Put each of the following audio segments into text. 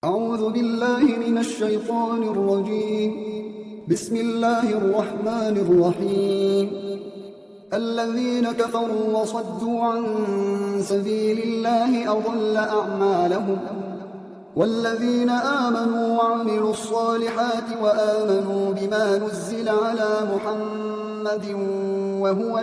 أعوذ بالله من الشيطان الرجيم. بسم الله الرحمن الرحيم. الذين كفروا وصدوا عن سبيل الله أضل أعمالهم، والذين آمنوا وعملوا الصالحات وآمنوا بما نزل على محمد وهو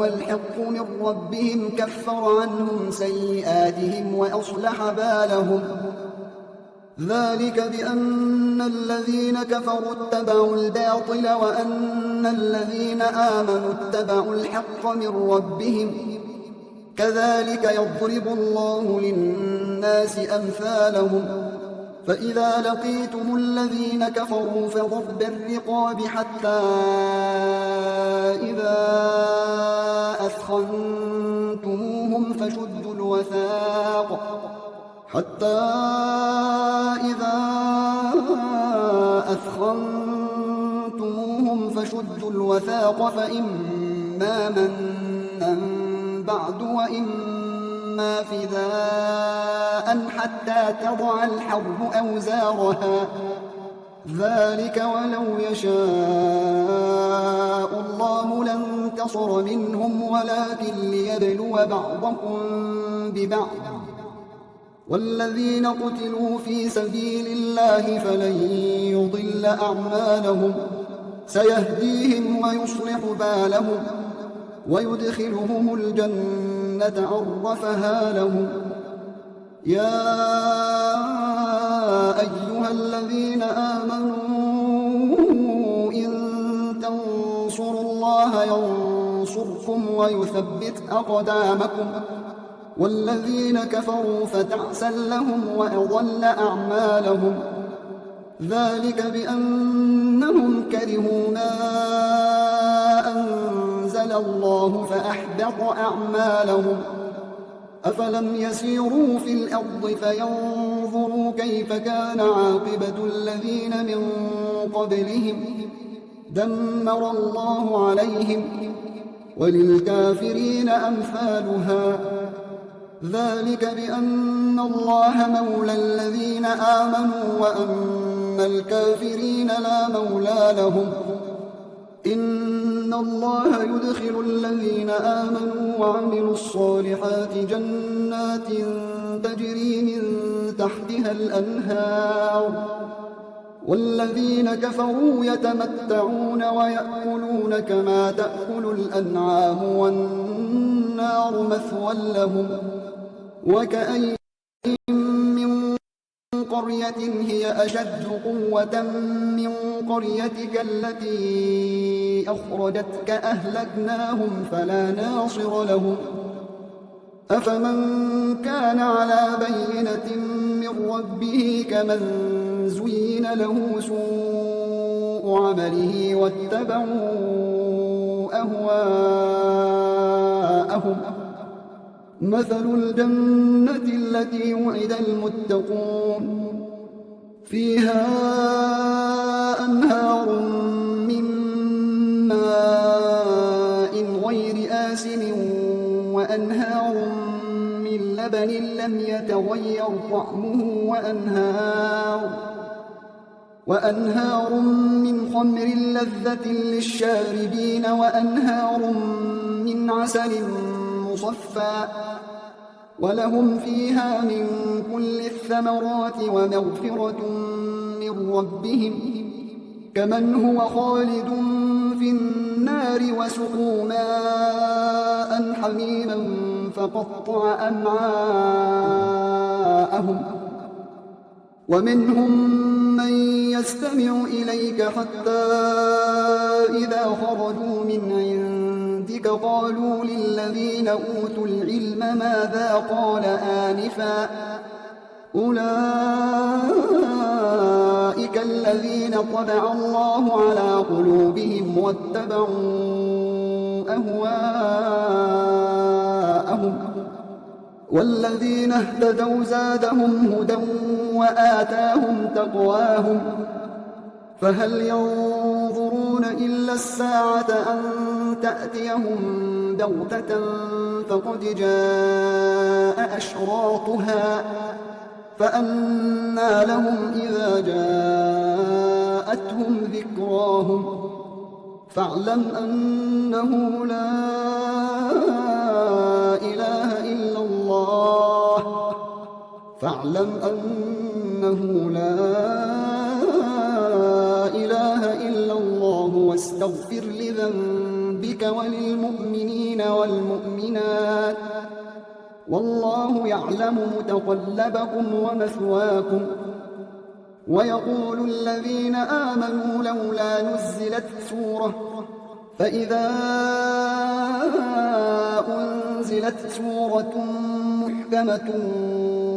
الحق من ربهم كفر عنهم سيئاتهم وأصلح بالهم. ذلك بأن الذين كفروا اتبعوا الباطل وأن الذين آمنوا اتبعوا الحق من ربهم. كذلك يضرب الله للناس أمثالهم. فإذا لقيتم الذين كفروا فضرب الرقاب حتى إذا أثخنتموهم فشدوا الوثاق فإما منا بعد وإما فداء حتى تضع الحرب أوزارها. ذلك ولو يشاء الله لانتصر منهم ولكن ليبلو بعضكم ببعض. والذين قتلوا في سبيل الله فلن يضل أعمالهم، سيهديهم ويصلح بالهم ويدخلهم الجنة عرفها لهم. يا أيها الذين آمنوا إن تنصروا الله ينصركم ويثبت أقدامكم. والذين كفروا فتعسا لهم وأضل أعمالهم. ذلك بأنهم كرهوا ما أنزل الله فأحبط أعمالهم. أفلم يسيروا في الأرض فينظروا كيف كان عاقبة الذين من قبلهم. دمر الله عليهم وللكافرين أمثالها. ذلك بأن الله مولى الذين آمنوا وأن الكافرين لا مولى لهم. إن الله يدخل الذين آمنوا وعملوا الصالحات جنات تجري من تحتها الأنهار، والذين كفروا يتمتعون ويأكلون كما تأكل الأنعام والنار مثوى لهم. وكأين من قرية هي أشد قوة من قريتك التي أخرجتك أهلكناهم فلا ناصر لهم. أفمن كان على بينة من ربه كمن زين له سوء عمله واتبعوا أهواءهم. مثل الجنة التي وعد المتقون فيها أنهار من ماء غير آسن وأنهار من لبن لم يتغير طعمه وأنهار من خمر لذة للشاربين وأنهار من عسل مصفى ولهم فيها من كل الثمرات ومغفرة من ربهم كمن هو خالد في النار وسقوا ماء حميما فقطع أمعاءهم. ومنهم من يستمع إليك حتى إذا خرجوا من عندك قالوا للذين أوتوا العلم ماذا قال آنفا. أولئك الذين طبع الله على قلوبهم واتبعوا أهواءهم. والذين اهتدوا زادهم هدى وآتاهم تقواهم. فهل ينظرون ينتظرون إلا الساعة أن تأتيهم بغتة فقد جاء أشراطها فأنى لهم إذا جاءتهم ذكراهم فاعلم أنه لا إله إلا الله واستغفر لذنبك وللمؤمنين والمؤمنات والله يعلم متقلبكم ومثواكم. ويقول الذين آمنوا لولا نزلت سورة فإذا أنزلت سورة محكمة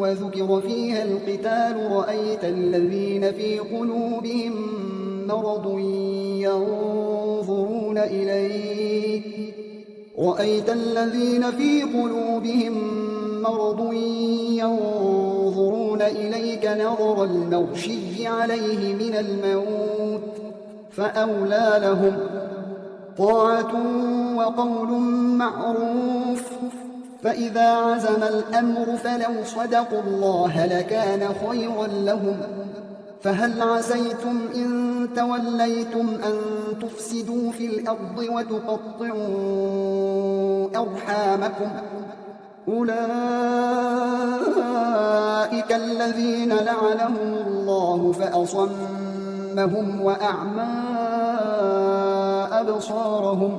وذكر فيها القتال رأيت الذين في قلوبهم مرض ينظرون إليك نظر المغشي عليه من الموت فأولى لهم طاعة وقول معروف. فإذا عزم الأمر فلو صدقوا الله لكان خيرا لهم. فهل عسيتم إن توليتم أن تفسدوا في الأرض وتقطعوا أرحامكم أولئك الذين لعنهم الله فأصمهم وأعمى أبصارهم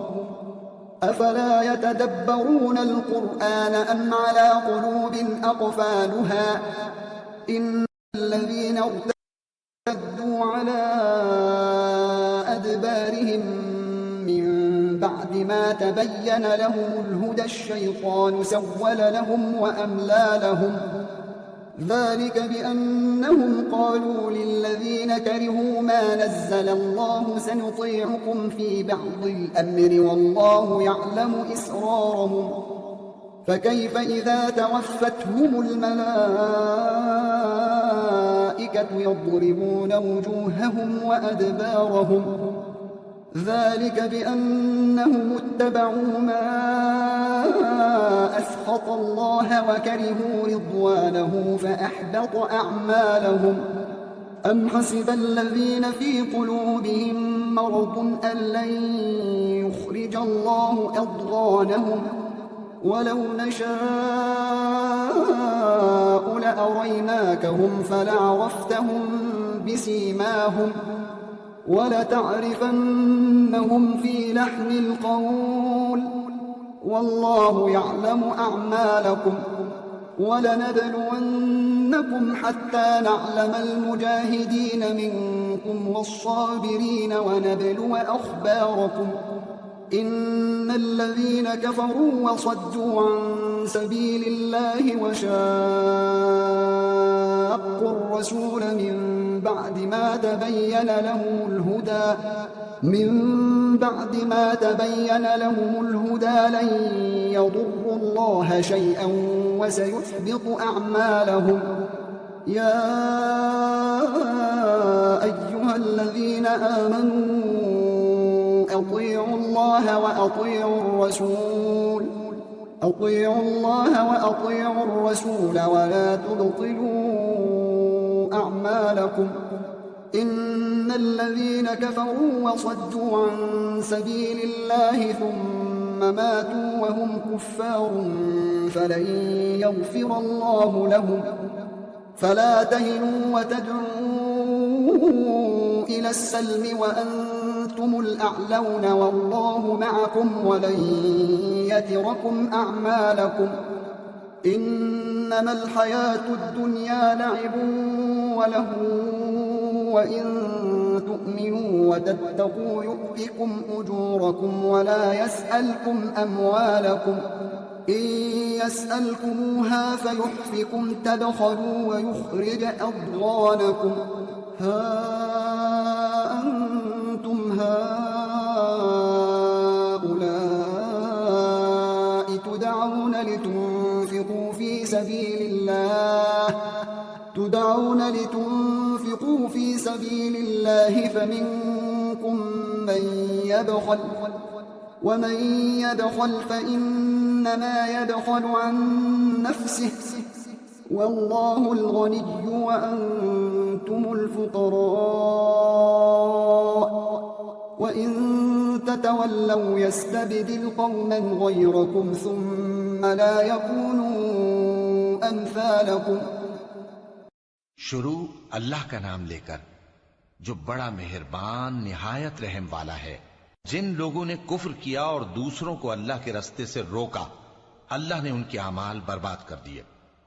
أفلا يتدبرون القرآن أم على قلوب أقفالها إن الذين ارتدوا على أدبارهم من بعد ما تبين لهم الهدى الشيطان سول لهم وأملى لهم ذلك بأنهم قالوا للذين كرهوا ما نزل الله سنطيعكم في بعض الأمر والله يعلم إسرارهم فكيف إذا توفتهم الملائكة يضربون وجوههم وأدبارهم ذلك بأنهم اتبعوا ما أسخط الله وكرهوا رضوانه فأحبط أعمالهم أم حسب الذين في قلوبهم مرض أن لن يخرج الله أضغانهم ولو نشاء لأريناكهم فلعرفتهم بسيماهم ولتعرفنهم في لحن القول والله يعلم أعمالكم ولنبلونكم حتى نعلم المجاهدين منكم والصابرين ونبلو أخباركم إن الذين كفروا وصدوا عن سبيل الله وشاقوا الرسول من بعد ما تبين لهم الهدى لن يضروا الله شيئا وسيحبط أعمالهم يا أيها الذين آمنوا أطيعوا الله وأطيعوا الرسول ولا تبطلوا أعمالكم إن الذين كفروا وصدوا عن سبيل الله ثم ماتوا وهم كفار فلن يغفر الله لهم فلا تهنوا وتدعوا إلى السلم وأنتم الأعلون والله معكم ولن يتركم أعمالكم إنما الحياة الدنيا لعب ولهو وإن تؤمنوا وتتقوا يؤتكم أجوركم ولا يسألكم أموالكم إن يسألكموها فيحفكم تبخلوا ويخرج أضغانكم ها أنتم هؤلاء تدعون لتنفقوا في سبيل الله فمنكم ومن يبخل فإنما يبخل عن نفسه والله الغني وأنتم الفقراء وإن تتولوا يستبدل قوما غيركم ثم لا يكونوا أمثالكم. شروع اللہ کا نام لے کر جو بڑا مہربان نہایت رحم والا ہے. جن لوگوں نے کفر کیا اور دوسروں کو اللہ کے راستے سے روکا اللہ نے ان کے اعمال برباد کر دیے،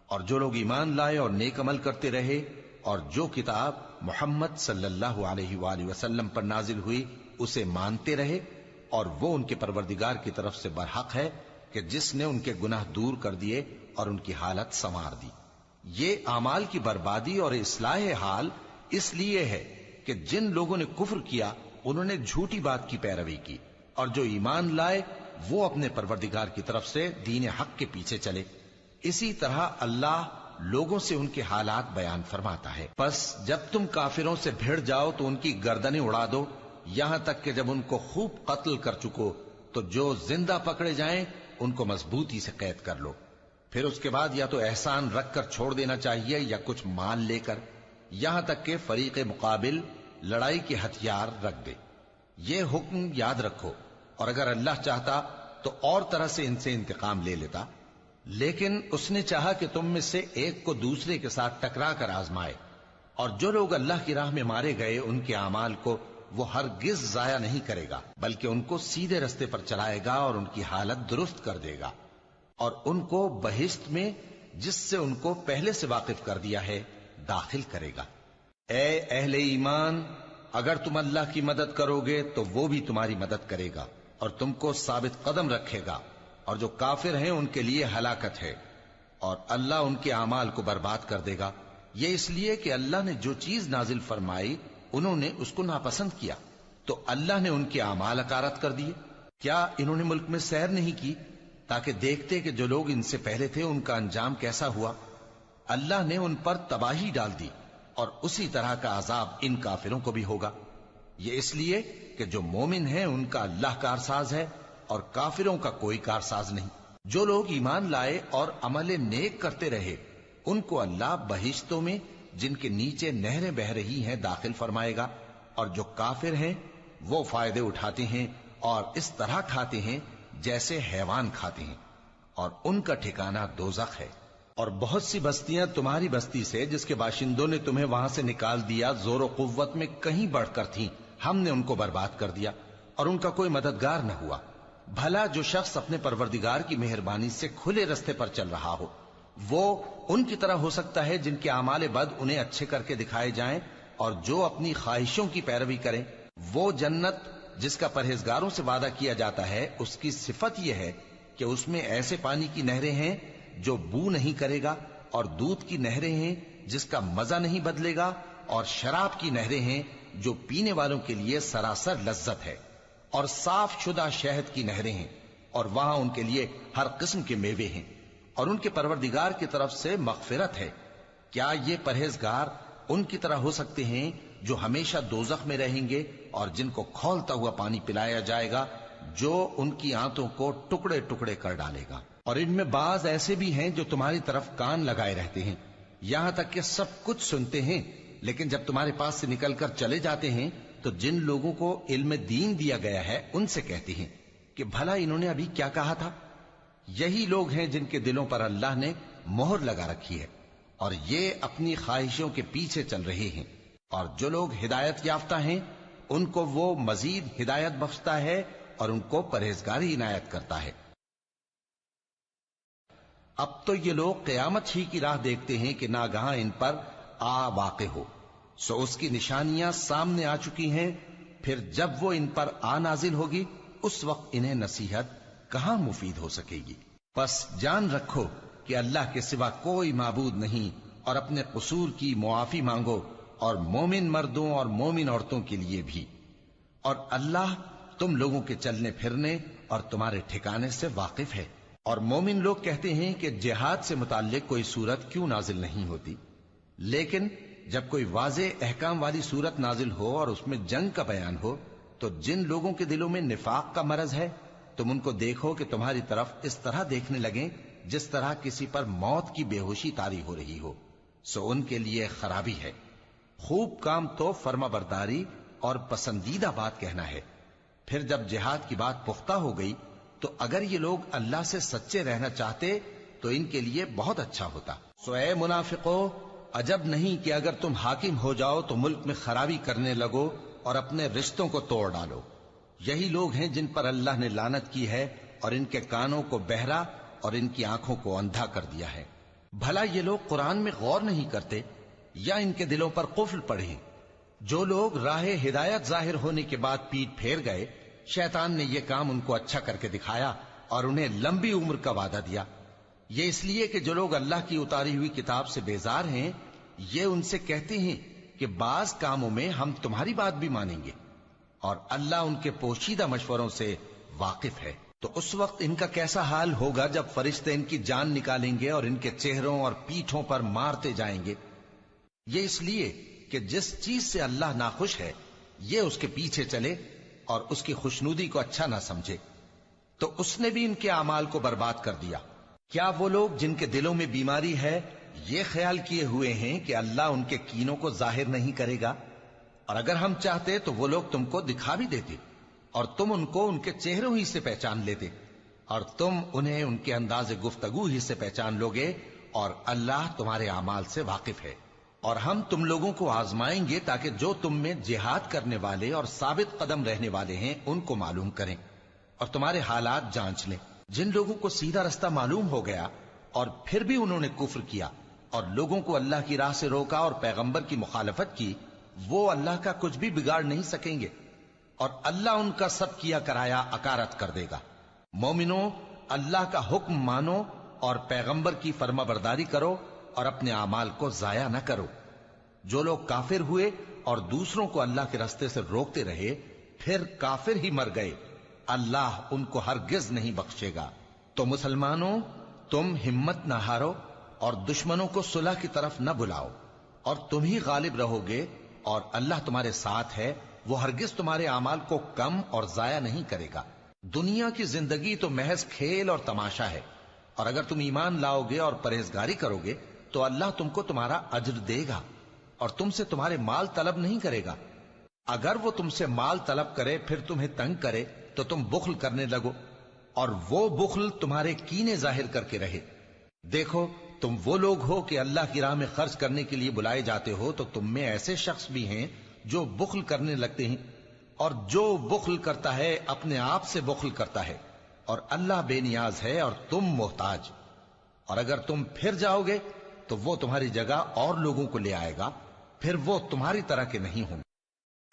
اور جو لوگ ایمان لائے اور نیک عمل کرتے رہے اور جو کتاب محمد صلی اللہ علیہ وآلہ وسلم پر نازل ہوئی اسے مانتے رہے، اور وہ ان کے پروردگار کی طرف سے برحق ہے کہ جس نے ان کے گناہ دور کر دیے اور ان کی حالت سنوار دی. یہ اعمال کی بربادی اور اصلاح حال اس لیے ہے کہ جن لوگوں نے کفر کیا انہوں نے جھوٹی بات کی پیروی کی، اور جو ایمان لائے وہ اپنے پروردگار کی طرف سے دین حق کے پیچھے چلے. اسی طرح اللہ لوگوں سے ان کے حالات بیان فرماتا ہے. پس جب تم کافروں سے بھیڑ جاؤ تو ان کی گردنیں اڑا دو، یہاں تک کہ جب ان کو خوب قتل کر چکو تو جو زندہ پکڑے جائیں ان کو مضبوطی سے قید کر لو. پھر اس کے بعد یا تو احسان رکھ کر چھوڑ دینا چاہیے یا کچھ مال لے کر، یہاں تک کہ فریق مقابل لڑائی کے ہتھیار رکھ دے. یہ حکم یاد رکھو، اور اگر اللہ چاہتا تو اور طرح سے ان سے انتقام لے لیتا، لیکن اس نے چاہا کہ تم میں سے ایک کو دوسرے کے ساتھ ٹکرا کر آزمائے. اور جو لوگ اللہ کی راہ میں مارے گئے ان کے اعمال کو وہ ہرگز ضائع نہیں کرے گا، بلکہ ان کو سیدھے رستے پر چلائے گا اور ان کی حالت درست کر دے گا، اور ان کو بہشت میں جس سے ان کو پہلے سے واقف کر دیا ہے داخل کرے گا. اے اہل ایمان، اگر تم اللہ کی مدد کرو گے تو وہ بھی تمہاری مدد کرے گا اور تم کو ثابت قدم رکھے گا، اور جو کافر ہیں ان کے لیے ہلاکت ہے، اور اللہ ان کے اعمال کو برباد کر دے گا. یہ اس لیے کہ اللہ نے جو چیز نازل فرمائی انہوں نے اس کو ناپسند کیا، تو اللہ نے ان کے اعمال اکارت کر دیے. کیا انہوں نے ملک میں سیر نہیں کی تاکہ دیکھتے کہ جو لوگ ان سے پہلے تھے ان کا انجام کیسا ہوا؟ اللہ نے ان پر تباہی ڈال دی، اور اسی طرح کا عذاب ان کافروں کو بھی ہوگا. یہ اس لیے کہ جو مومن ہیں ان کا اللہ کارساز ہے اور کافروں کا کوئی کارساز نہیں. جو لوگ ایمان لائے اور عمل نیک کرتے رہے ان کو اللہ بہشتوں میں جن کے نیچے نہریں بہ رہی ہیں داخل فرمائے گا، اور جو کافر ہیں وہ فائدے اٹھاتے ہیں اور اس طرح کھاتے ہیں جیسے حیوان کھاتے ہیں، اور ان کا ٹھکانہ دوزخ ہے. اور بہت سی بستیاں تمہاری بستی سے جس کے باشندوں نے تمہیں وہاں سے نکال دیا زور و قوت میں کہیں بڑھ کر تھیں، ہم نے ان کو برباد کر دیا اور ان کا کوئی مددگار نہ ہوا. بھلا جو شخص اپنے پروردگار کی مہربانی سے کھلے رستے پر چل رہا ہو وہ ان کی طرح ہو سکتا ہے جن کے اعمال بد انہیں اچھے کر کے دکھائے جائیں، اور جو اپنی خواہشوں کی پیروی کریں. وہ جنت جس کا پرہیزگاروں سے وعدہ کیا جاتا ہے اس کی صفت یہ ہے کہ اس میں ایسے پانی کی نہریں ہیں جو بو نہیں کرے گا، اور دودھ کی نہریں ہیں جس کا مزہ نہیں بدلے گا، اور شراب کی نہریں ہیں جو پینے والوں کے لیے سراسر لذت ہے، اور صاف شدہ شہد کی نہریں ہیں، اور وہاں ان کے لیے ہر قسم کے میوے ہیں، اور ان کے پروردگار کی طرف سے مغفرت ہے. کیا یہ پرہیزگار ان کی طرح ہو سکتے ہیں جو ہمیشہ دوزخ میں رہیں گے اور جن کو کھولتا ہوا پانی پلایا جائے گا جو ان کی آنتوں کو ٹکڑے ٹکڑے کر ڈالے گا؟ اور ان میں بعض ایسے بھی ہیں جو تمہاری طرف کان لگائے رہتے ہیں، یہاں تک کہ سب کچھ سنتے ہیں، لیکن جب تمہارے پاس سے نکل کر چلے جاتے ہیں تو جن لوگوں کو علم دین دیا گیا ہے ان سے کہتے ہیں کہ بھلا انہوں نے ابھی کیا کہا تھا؟ یہی لوگ ہیں جن کے دلوں پر اللہ نے مہر لگا رکھی ہے اور یہ اپنی خواہشوں کے پیچھے چل رہے ہیں. اور جو لوگ ہدایت یافتہ ہیں ان کو وہ مزید ہدایت بخشتا ہے اور ان کو پرہیزگاری عنایت کرتا ہے. اب تو یہ لوگ قیامت ہی کی راہ دیکھتے ہیں کہ ناگہاں ان پر آ واقع ہو، سو اس کی نشانیاں سامنے آ چکی ہیں. پھر جب وہ ان پر آ نازل ہوگی اس وقت انہیں نصیحت کہاں مفید ہو سکے گی. پس جان رکھو کہ اللہ کے سوا کوئی معبود نہیں، اور اپنے قصور کی معافی مانگو، اور مومن مردوں اور مومن عورتوں کے لیے بھی. اور اللہ تم لوگوں کے چلنے پھرنے اور تمہارے ٹھکانے سے واقف ہے. اور مومن لوگ کہتے ہیں کہ جہاد سے متعلق کوئی صورت کیوں نازل نہیں ہوتی، لیکن جب کوئی واضح احکام والی صورت نازل ہو اور اس میں جنگ کا بیان ہو تو جن لوگوں کے دلوں میں نفاق کا مرض ہے تم ان کو دیکھو کہ تمہاری طرف اس طرح دیکھنے لگیں جس طرح کسی پر موت کی بے ہوشی طاری ہو رہی ہو، سو ان کے لیے خرابی ہے۔ خوب کام تو فرما برداری اور پسندیدہ بات کہنا ہے۔ پھر جب جہاد کی بات پختہ ہو گئی تو اگر یہ لوگ اللہ سے سچے رہنا چاہتے تو ان کے لیے بہت اچھا ہوتا۔ سو اے منافقو، عجب نہیں کہ اگر تم حاکم ہو جاؤ تو ملک میں خرابی کرنے لگو اور اپنے رشتوں کو توڑ ڈالو۔ یہی لوگ ہیں جن پر اللہ نے لعنت کی ہے اور ان کے کانوں کو بہرا اور ان کی آنکھوں کو اندھا کر دیا ہے۔ بھلا یہ لوگ قرآن میں غور نہیں کرتے یا ان کے دلوں پر قفل پڑے ہیں؟ جو لوگ راہ ہدایت ظاہر ہونے کے بعد پیٹ پھیر گئے، شیطان نے یہ کام ان کو اچھا کر کے دکھایا اور انہیں لمبی عمر کا وعدہ دیا۔ یہ اس لیے کہ جو لوگ اللہ کی اتاری ہوئی کتاب سے بیزار ہیں، یہ ان سے کہتے ہیں کہ بعض کاموں میں ہم تمہاری بات بھی مانیں گے، اور اللہ ان کے پوشیدہ مشوروں سے واقف ہے۔ تو اس وقت ان کا کیسا حال ہوگا جب فرشتے ان کی جان نکالیں گے اور ان کے چہروں اور پیٹھوں پر مارتے جائیں گے۔ یہ اس لیے کہ جس چیز سے اللہ ناخوش ہے یہ اس کے پیچھے چلے اور اس کی خوشنودی کو اچھا نہ سمجھے، تو اس نے بھی ان کے اعمال کو برباد کر دیا۔ کیا وہ لوگ جن کے دلوں میں بیماری ہے یہ خیال کیے ہوئے ہیں کہ اللہ ان کے کینوں کو ظاہر نہیں کرے گا؟ اور اگر ہم چاہتے تو وہ لوگ تم کو دکھا بھی دیتے اور تم ان کو ان کے چہروں ہی سے پہچان لیتے، اور تم انہیں ان کے انداز گفتگو ہی سے پہچان لوگے، اور اللہ تمہارے اعمال سے واقف ہے۔ اور ہم تم لوگوں کو آزمائیں گے تاکہ جو تم میں جہاد کرنے والے اور ثابت قدم رہنے والے ہیں ان کو معلوم کریں اور تمہارے حالات جانچ لیں۔ جن لوگوں کو سیدھا رستہ معلوم ہو گیا اور پھر بھی انہوں نے کفر کیا اور لوگوں کو اللہ کی راہ سے روکا اور پیغمبر کی مخالفت کی، وہ اللہ کا کچھ بھی بگاڑ نہیں سکیں گے، اور اللہ ان کا سب کیا کرایا اکارت کر دے گا۔ مومنو، اللہ کا حکم مانو اور پیغمبر کی فرما برداری کرو اور اپنے اعمال کو ضائع نہ کرو۔ جو لوگ کافر ہوئے اور دوسروں کو اللہ کے راستے سے روکتے رہے پھر کافر ہی مر گئے، اللہ ان کو ہرگز نہیں بخشے گا۔ تو مسلمانوں، تم ہمت نہ ہارو اور دشمنوں کو صلح کی طرف نہ بلاؤ، اور تم ہی غالب رہو گے، اور اللہ تمہارے ساتھ ہے، وہ ہرگز تمہارے اعمال کو کم اور ضائع نہیں کرے گا۔ دنیا کی زندگی تو محض کھیل اور تماشا ہے، اور اگر تم ایمان لاؤ گے اور پرہیزگاری کرو گے تو اللہ تم کو تمہارا اجر دے گا اور تم سے تمہارے مال طلب نہیں کرے گا۔ اگر وہ تم سے مال طلب کرے پھر تمہیں تنگ کرے تو تم بخل کرنے لگو، اور وہ بخل تمہارے کینے ظاہر کر کے رہے۔ دیکھو، تم وہ لوگ ہو کہ اللہ کی راہ میں خرچ کرنے کے لیے بلائے جاتے ہو، تو تم میں ایسے شخص بھی ہیں جو بخل کرنے لگتے ہیں، اور جو بخل کرتا ہے اپنے آپ سے بخل کرتا ہے، اور اللہ بے نیاز ہے اور تم محتاج۔ اور اگر تم پھر جاؤ گے تو وہ تمہاری جگہ اور لوگوں کو لے آئے گا، پھر وہ تمہاری طرح کے نہیں ہوں۔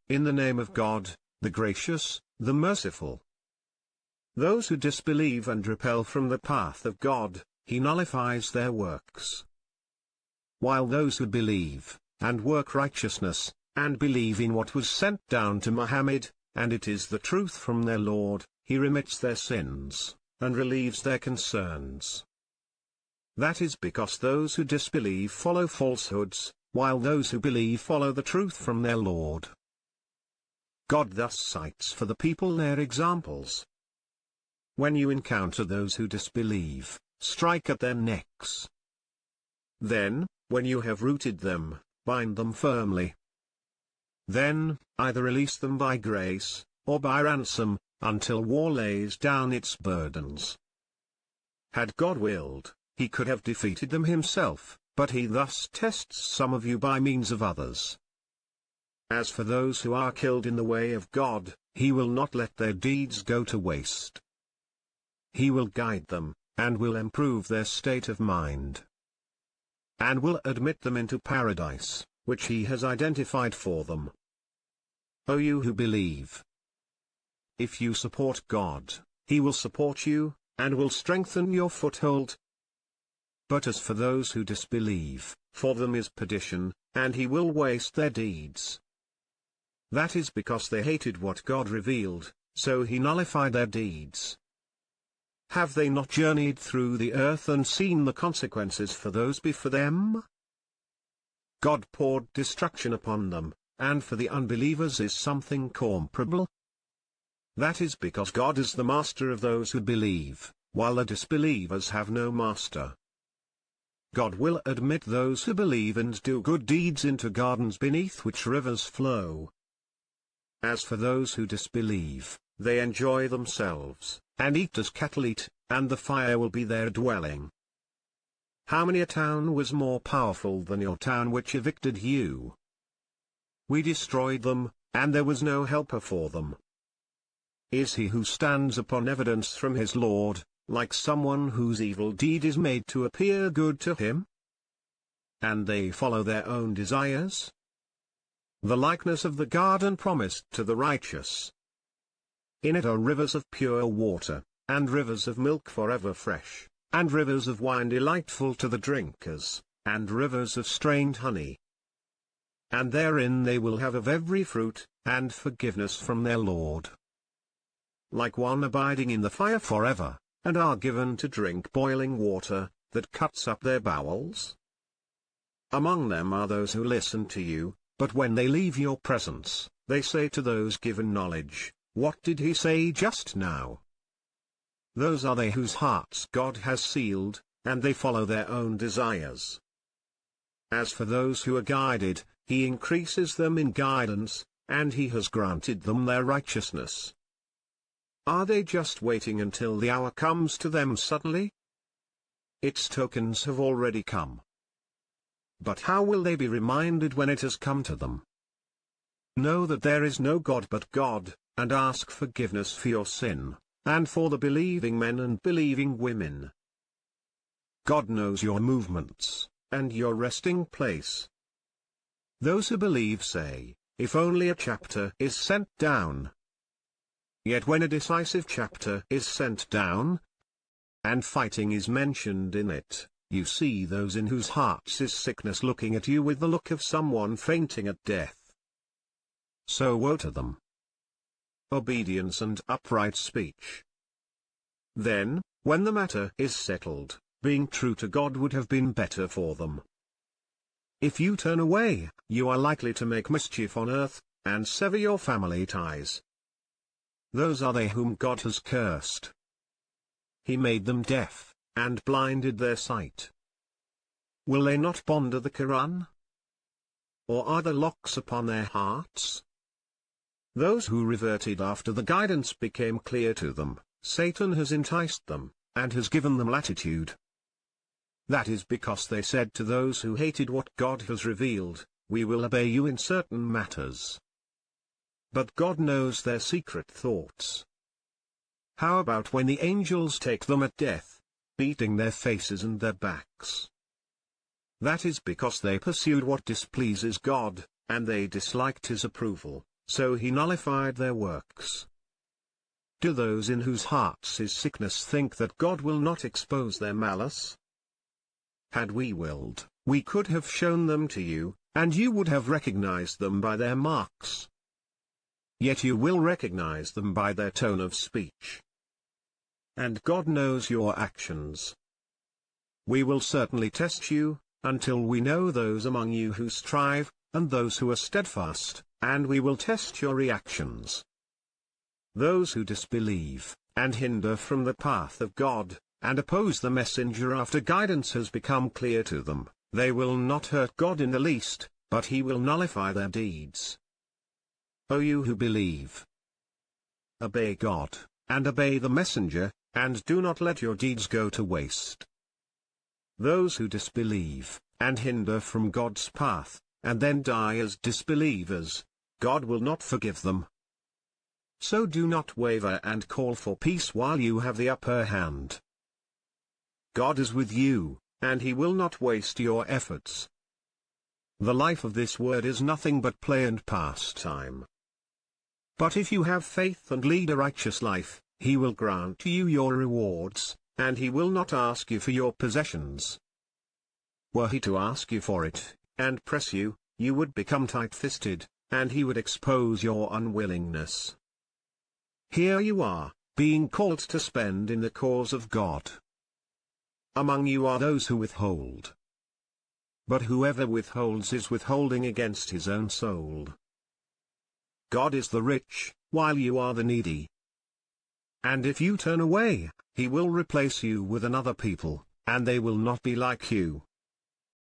In the name of God, the gracious, the merciful. Those who disbelieve and repel from the path of God, He nullifies their works. While those who believe, and work righteousness, and believe in what was sent down to Muhammad, and it is the truth from their Lord, He remits their sins, and relieves their concerns. That is because those who disbelieve follow falsehoods, while those who believe follow the truth from their Lord. God thus cites for the people their examples. When you encounter those who disbelieve, strike at their necks. Then, when you have rooted them, bind them firmly. Then, either release them by grace, or by ransom, until war lays down its burdens. Had God willed, He could have defeated them Himself, but He thus tests some of you by means of others. As for those who are killed in the way of God, He will not let their deeds go to waste. He will guide them, and will improve their state of mind, and will admit them into paradise, which He has identified for them. O you who believe! If you support God, He will support you, and will strengthen your foothold. But as for those who disbelieve, for them is perdition, and He will waste their deeds. That is because they hated what God revealed, so He nullified their deeds. Have they not journeyed through the earth and seen the consequences for those before them? God poured destruction upon them, and for the unbelievers is something comparable. That is because God is the master of those who believe, while the disbelievers have no master. God will admit those who believe and do good deeds into gardens beneath which rivers flow. As for those who disbelieve, they enjoy themselves, and eat as cattle eat, and the fire will be their dwelling. How many a town was more powerful than your town which evicted you? We destroyed them, and there was no helper for them. Is he who stands upon evidence from his Lord, like someone whose evil deed is made to appear good to him? And they follow their own desires? The likeness of the garden promised to the righteous. In it are rivers of pure water, and rivers of milk forever fresh, and rivers of wine delightful to the drinkers, and rivers of strained honey. And therein they will have of every fruit, and forgiveness from their Lord. Like one abiding in the fire forever, and are given to drink boiling water, that cuts up their bowels? Among them are those who listen to you, but when they leave your presence, they say to those given knowledge, "What did he say just now?" Those are they whose hearts God has sealed, and they follow their own desires. As for those who are guided, he increases them in guidance, and he has granted them their righteousness. Are they just waiting until the hour comes to them suddenly? Its tokens have already come. But how will they be reminded when it has come to them? Know that there is no God but God, and ask forgiveness for your sin, and for the believing men and believing women. God knows your movements, and your resting place. Those who believe say, "If only a chapter is sent down." Yet when a decisive chapter is sent down, and fighting is mentioned in it, you see those in whose hearts is sickness looking at you with the look of someone fainting at death. So woe to them. Obedience and upright speech. Then, when the matter is settled, being true to God would have been better for them. If you turn away, you are likely to make mischief on earth, and sever your family ties. Those are they whom God has cursed. He made them deaf, and blinded their sight. Will they not ponder the Quran? Or are the locks upon their hearts? Those who reverted after the guidance became clear to them, Satan has enticed them, and has given them latitude. That is because they said to those who hated what God has revealed, "We will obey you in certain matters." But God knows their secret thoughts. How about when the angels take them at death, beating their faces and their backs? That is because they pursued what displeases God, and they disliked his approval, so he nullified their works. Do those in whose hearts is sickness think that God will not expose their malice? Had we willed, we could have shown them to you, and you would have recognized them by their marks. Yet you will recognize them by their tone of speech. And God knows your actions. We will certainly test you, until we know those among you who strive, and those who are steadfast, and we will test your reactions. Those who disbelieve, and hinder from the path of God, and oppose the messenger after guidance has become clear to them, they will not hurt God in the least, but he will nullify their deeds. O you who believe, obey God, and obey the messenger, and do not let your deeds go to waste. Those who disbelieve, and hinder from God's path, and then die as disbelievers, God will not forgive them. So do not waver and call for peace while you have the upper hand. God is with you, and he will not waste your efforts. The life of this world is nothing but play and pastime. But if you have faith and lead a righteous life, he will grant you your rewards, and he will not ask you for your possessions. Were he to ask you for it, and press you, you would become tight-fisted, and he would expose your unwillingness. Here you are, being called to spend in the cause of God. Among you are those who withhold. But whoever withholds is withholding against his own soul. God is the rich, while you are the needy. And if you turn away, he will replace you with another people, and they will not be like you.